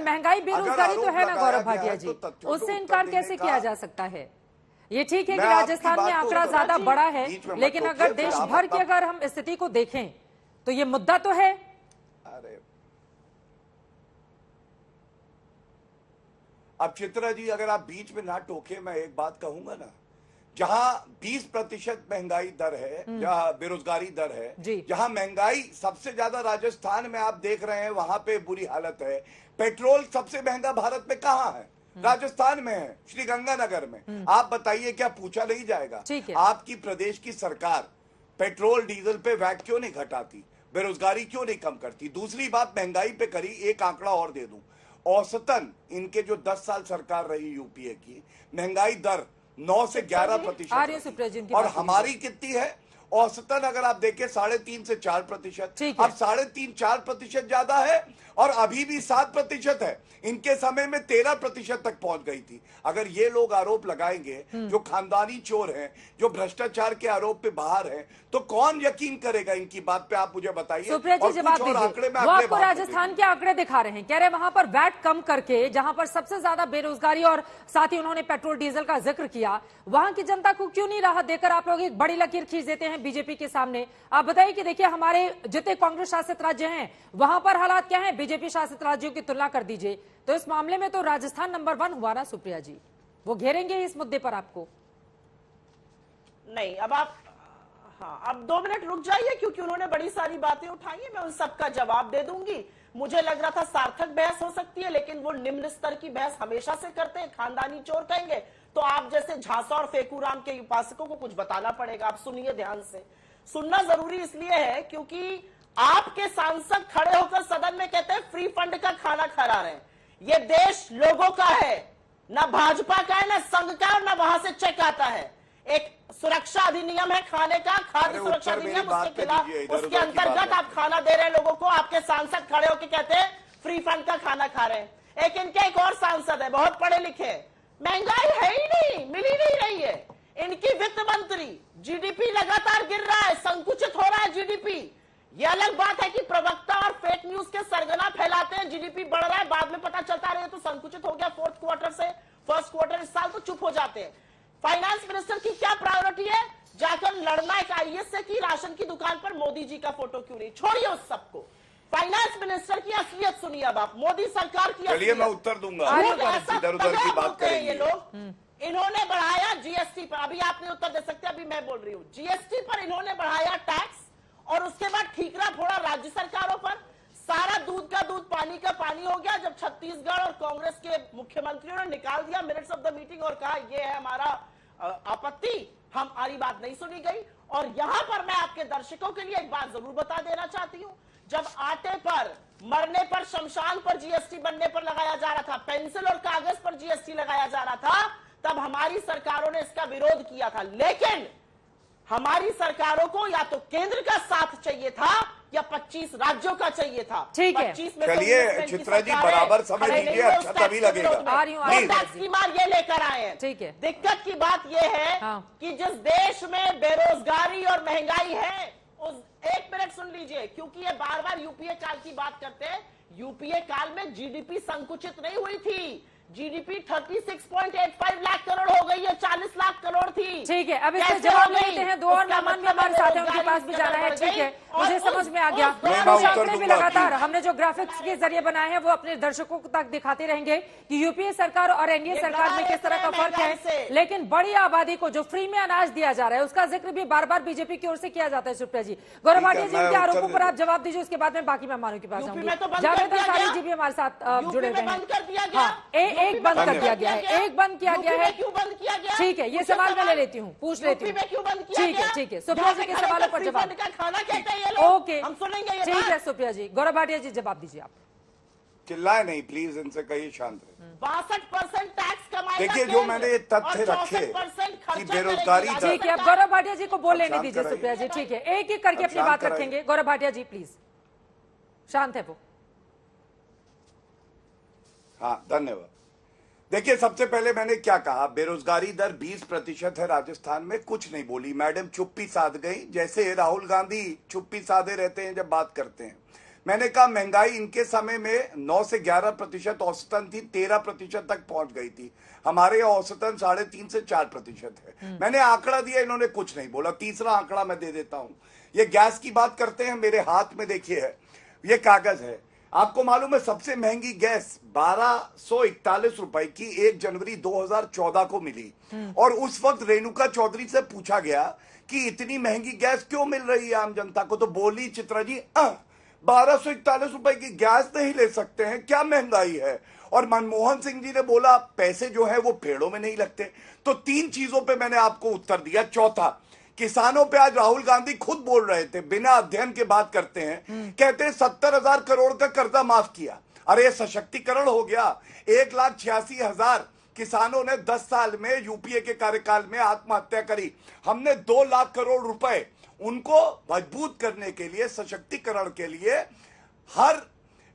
महंगाई बेरोजगारी तो है ना गौरव भाटिया जी, उससे इनकार कैसे किया जा सकता है? ये ठीक है कि राजस्थान में आंकड़ा ज्यादा बड़ा है, लेकिन अगर देश भर की अगर हम स्थिति को देखें तो ये मुद्दा तो है। अरे अब चित्रा जी, अगर आप बीच में ना टोके, मैं एक बात कहूंगा ना, जहां 20% महंगाई दर है, जहां बेरोजगारी दर है, जहां महंगाई सबसे ज्यादा राजस्थान में आप देख रहे हैं, वहां पे बुरी हालत है। पेट्रोल सबसे महंगा भारत में कहां है? राजस्थान में है, श्री गंगानगर में। आप बताइए, क्या पूछा नहीं जाएगा? आपकी प्रदेश की सरकार पेट्रोल डीजल पे वैट क्यों नहीं घटाती? बेरोजगारी क्यों नहीं कम करती? दूसरी बात, महंगाई पे करी, एक आंकड़ा और दे दूं, औसतन इनके जो 10 साल सरकार रही यूपीए की, महंगाई दर 9 से 11% और हमारी कितनी है औसतन? अगर आप देखें 3.5 से 4%। अब 3.5-4% ज्यादा है, और अभी भी 7% है। इनके समय में 13% तक पहुंच गई थी। अगर ये लोग आरोप लगाएंगे, जो खानदानी चोर हैं, जो भ्रष्टाचार के आरोप पे बाहर हैं, तो कौन यकीन करेगा इनकी बात पे? आप मुझे बताइए। सुप्रिया जी जवाब दीजिए। वो आपको राजस्थान के आंकड़े दिखा रहे हैं, कह रहे वहां पर वैट कम करके, जहां पर सबसे ज्यादा बेरोजगारी और साथ ही उन्होंने पेट्रोल डीजल का जिक्र किया, वहां की जनता को क्यों नहीं राहत देकर आप लोग एक बड़ी लकीर खींच देते हैं बीजेपी के सामने? आप बताइए कि देखिए, हमारे जितने कांग्रेस शासित राज्य हैं वहां पर हालात क्या है, बीजेपी शासित राज्यों की तुलना कर दीजिए, तो इस मामले में तो राजस्थान नंबर 1 हुआ ना सुप्रिया जी। वो घेरेंगे इस मुद्दे पर आपको? नहीं, अब आप अब 2 मिनट रुक जाइए, क्योंकि उन्होंने बड़ी सारी बातें उठाई है, मैं उन सबका जवाब दे दूंगी। मुझे लग रहा था सार्थक बहस हो सकती है, लेकिन वो निम्न स्तर की बहस हमेशा से करते हैं। खानदानी चोर कहेंगे तो आप जैसे झांसा और फेकूराम के उपासकों को कुछ बताना पड़ेगा। आप सुनिए ध्यान से। सुनना जरूरी इसलिए है क्योंकि आपके सांसद खड़े होकर सदन में कहते हैं फ्री फंड का खाना खा रहे हैं। ये देश लोगों का है, ना भाजपा का है, ना संघ का, और ना वहां से चेक आता है। एक सुरक्षा अधिनियम है खाने का, खाद्य सुरक्षा अधिनियम, उसके खिलाफ, उसके अंतर्गत आप खाना दे रहे हैं लोगों को। आपके सांसद खड़े होकर कहते हैं फ्री फंड का खाना खा रहे हैं। एक इनके एक और सांसद है, बहुत पढ़े लिखे, महंगाई है ही नहीं, मिल ही नहीं रही है। इनकी वित्त मंत्री, जीडीपी लगातार गिर रहा है, संकुचित हो रहा है जीडीपी। ये अलग बात है कि प्रवक्ता और फेक न्यूज के सरगना फैलाते हैं जीडीपी बढ़ रहा है, बाद में पता चलता रहे तो संकुचित हो गया 4th क्वार्टर से 1st क्वार्टर इस साल, तो चुप हो जाते हैं। फाइनेंस मिनिस्टर की क्या प्रायोरिटी है? जाकर लड़ना एक आईएएस से कि राशन की दुकान पर मोदी जी का फोटो क्यों नहीं? छोड़िए उस सबको। फाइनेंस मिनिस्टर की असलियत सुनिए अब आप, मोदी सरकार की। चलिए मैं उत्तर दूंगा। इधर उधर की बात करें ये लोग। इन्होंने बढ़ाया जीएसटी पर, अभी आपने उत्तर दे सकते, अभी मैं बोल रही हूँ। जीएसटी पर इन्होंने बढ़ाया टैक्स, और उसके बाद ठीकरा फोड़ा राज्य सरकारों पर। सारा दूध का दूध पानी का पानी हो गया जब छत्तीसगढ़ और कांग्रेस के मुख्यमंत्रियों ने निकाल दिया मिनट्स ऑफ द मीटिंग और कहा ये है हमारा आपत्ति, हमारी बात नहीं सुनी गई। और यहां पर मैं आपके दर्शकों के लिए एक बात जरूर बता देना चाहती हूं, जब आटे पर, मरने पर, शमशान पर जीएसटी बनने पर लगाया जा रहा था, पेंसिल और कागज पर जीएसटी लगाया जा रहा था, तब हमारी सरकारों ने इसका विरोध किया था। लेकिन हमारी सरकारों को या तो केंद्र का साथ चाहिए था या 25 राज्यों का चाहिए था। ठीक है, चलिए चित्रा जी बराबर समय दीजिए, अच्छा तभी लगेगा। टैक्स की मार ये लेकर आए हैं। ठीक है, दिक्कत की बात ये है कि जिस देश में बेरोजगारी और महंगाई है, उस 1 मिनट सुन लीजिए, क्योंकि ये बार बार यूपीए काल की बात करते हैं। यूपीए काल में जीडीपी संकुचित नहीं हुई थी, जीडीपी 36.85 लाख करोड़ हो गई है, 40 लाख करोड़ थी। ठीक है, अब इससे जवाब लेते हैं। 2 और मेहमान भी हमारे साथ हैं, उनके पास भी जाना है। ठीक है, मुझे समझ में आ गया। आंकड़े भी लगातार हमने जो ग्राफिक्स के जरिए बनाए हैं वो अपने दर्शकों तक दिखाते रहेंगे कि यूपीए सरकार और एनडीए सरकार में किस तरह का फर्क है। लेकिन बड़ी आबादी को जो फ्री में अनाज दिया जा रहा है उसका जिक्र भी बार बार बीजेपी की ओर से किया जाता है। सुप्रिया जी, गौरव भाटिया जी के आरोपों पर आप जवाब दीजिए, उसके बाद में बाकी मेहमानों के पास जाऊंगी। जावेद अंसारी जी भी हमारे साथ जुड़े हुए हैं। एक बंद कर दिया गया है, एक बंद किया गया है। क्यों बंद किया गया? ठीक है, ये सवाल मैं ले लेती हूँ, पूछ लेती हूँ। क्यों बंद किया गया? ठीक है, सुप्रिया जी के सवालों पर जवाब। खाना कहते हैं ये लोग, ओके, हम सुनेंगे ये। ठीक है सुप्रिया जी, गौरव भाटिया जी जवाब दीजिए आप। चिल्लाए नहीं प्लीज, इनसे कहिए शांत रहे। 62% टैक्स कमाएगा। देखिए जो मैंने तथ्य रखे कि बेरोजगारी, ठीक है, अब गौरव भाटिया जी को बोल लेने दीजिए सुप्रिया जी। ठीक है, एक एक करके अपनी बात रखेंगे। गौरव भाटिया जी प्लीज, शांत है वो। हाँ धन्यवाद। देखिए सबसे पहले मैंने क्या कहा, बेरोजगारी दर 20% है राजस्थान में, कुछ नहीं बोली मैडम, चुप्पी साध गई, जैसे राहुल गांधी चुप्पी साधे रहते हैं जब बात करते हैं। मैंने कहा महंगाई इनके समय में 9 से 11% औसतन थी, 13% तक पहुंच गई थी। हमारे यहाँ औसतन 3.5 से 4% है। मैंने आंकड़ा दिया, इन्होंने कुछ नहीं बोला। तीसरा आंकड़ा मैं दे देता हूं। ये गैस की बात करते हैं, मेरे हाथ में देखिए है, ये कागज है। आपको मालूम है सबसे महंगी गैस 1241 रुपए की 1 जनवरी 2014 को मिली। और उस वक्त रेणुका चौधरी से पूछा गया कि इतनी महंगी गैस क्यों मिल रही है आम जनता को, तो बोली चित्रा जी 1241 रुपए की गैस नहीं ले सकते हैं, क्या महंगाई है। और मनमोहन सिंह जी ने बोला पैसे जो है वो पेड़ों में नहीं लगते। तो 3 चीजों पे मैंने आपको उत्तर दिया। चौथा, किसानों पे आज राहुल गांधी खुद बोल रहे थे, बिना अध्ययन के बात करते हैं, कहते हैं 70,000 करोड़ का कर्जा माफ किया। अरे सशक्तिकरण हो गया। 1,86,000 किसानों ने 10 साल में यूपीए के कार्यकाल में आत्महत्या करी। हमने 2 लाख करोड़ रुपए उनको मजबूत करने के लिए, सशक्तिकरण के लिए हर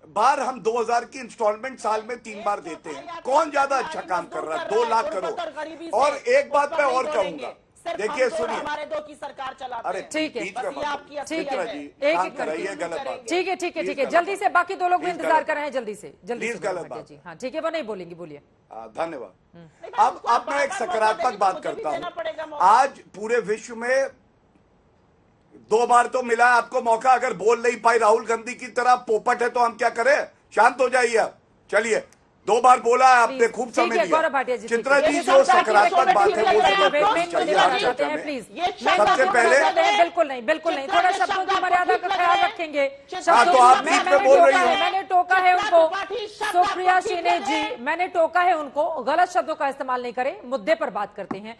बार हम 2000 की इंस्टॉलमेंट साल में 3 बार देते हैं। कौन ज्यादा अच्छा काम कर रहा है? 2 लाख करोड़। और एक बात मैं और कहूंगा, देखिए सुनिए, हमारे 2 की सरकार चलाते हैं। ठीक है, बीच में मत- ठीक है, जी, एक काम एक कर रही है, करके। गलत बात है। ठीक है, ठीक है, ठीक है, Please जल्दी से बाकी 2 लोग भी Please इंतजार गलत। कर रहे हैं, जल्दी से Please गलत बात। जी हाँ, ठीक है, वो नहीं बोलेंगी, बोलिए। धन्यवाद। अब मैं एक सकारात्मक बात करता हूं। आज पूरे विश्व में 2 बार तो मिला है आपको मौका। अगर बोल नहीं पाई राहुल गांधी की तरह पोपट है तो हम क्या करें? शांत हो जाइए अब। चलिए, 2 बार बोला है आपने, खूब ठीक समय है, गौरव भाटिया लिया। जी, चित्रा ठीक जी है। जो सकारात्मक बात है वो जरूर मेन करनी मुद्दे चाहिए पर आज आना चाहते चर्चा हैं, में। प्लीज। सबसे पहले बिल्कुल नहीं, बिल्कुल नहीं, थोड़ा शब्दों की मर्यादा का ख्याल रखेंगे। हाँ, तो आप बीच में बोल रही हैं। मैंने टोका है उनको, सुप्रिया शिने जी, मैंने टोका है उनको, गलत शब्दों का इस्तेमाल नहीं करें, मुद्दे पर बात करते हैं।